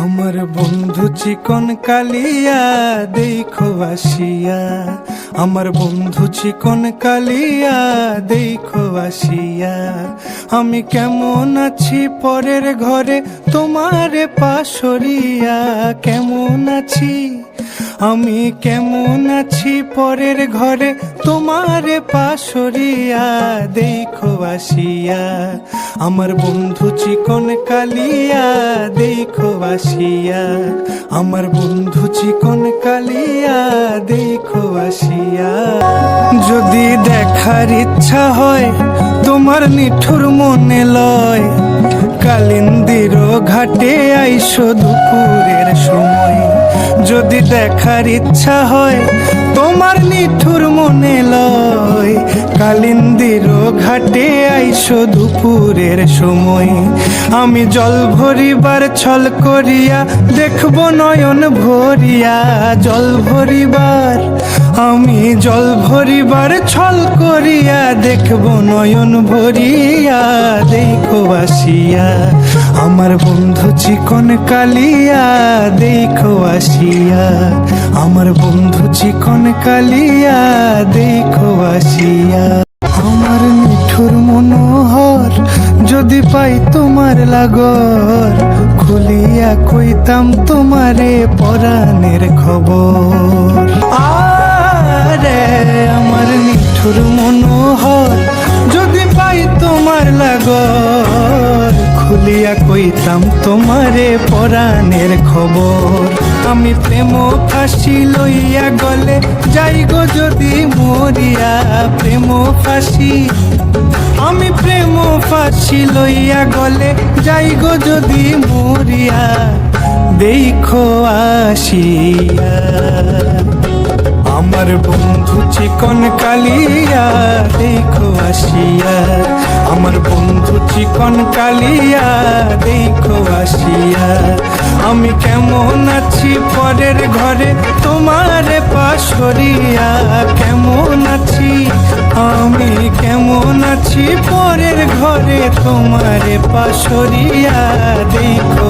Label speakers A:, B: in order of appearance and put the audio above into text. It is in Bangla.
A: আমার বন্ধু চিকন কালিয়া দেখো আসিয়া, আমার বন্ধু চিকন কালিয়া দেখো আসিয়া। আমি কেমন আছি পরের ঘরে তোমারে পাশরিয়া, কেমন আছি আমি কেমন আছি পরের ঘরে তোমারে পাশরিয়া দেখো আসিয়া। আমার বন্ধু চিকন কালিয়া দেখো আসিয়া, আমার বন্ধু চিকন কালিয়া দেখো আসিয়া। যদি দেখার ইচ্ছা হয় তোমার নিঠুর মনে লয়, কালিন্দির ঘাটে আইসো দুপুরের সময়। যদি দেখার ইচ্ছা হয় তোমার নিঠুর মনে লয়, কালিন্দির ঘাটে আইসো দুপুরের সময়। আমি জল ভরিবার ছল করিয়া দেখব নয়ন ভরিয়া, জল ভরিবার আমি জল ভরিবার ছল করিয়া দেখব নয়ন ভরিয়া দেখো আসিয়া। আমার বন্ধু চিকন কালিয়া দেখো আসিয়া, আমার বন্ধু চিকন কালিয়া দেখো আসিয়া। আমার নিঠুর মনোহর যদি পাই তোমার লাগর, খুলিয়া কইতাম তোমারে পরাণের খবর। আরে আমার নিঠুর মনোহর যদি পাই তোমার লাগর, খুলিয়া কইতাম তোমারে পরাণের খবর। আমি প্রেম ফাঁসি লইয়া গলে যাই গো যদি মরিয়া, প্রেম ফাঁসি আমি প্রেম ফাঁসি লইয়া গলে যাই গো যদি মরিয়া দেখো আসিয়া। আমার বন্ধু চিকন কালিয়া দেখো আসিয়া, আমার বন্ধু চিকন কালিয়া দেখো আসিয়া। আমি কেমন আছি পরের ঘরে তোমারে পাশরিয়া, কেমন আছি আমি কেমন আছি পরের ঘরে তোমারে পাশরিয়া দেখো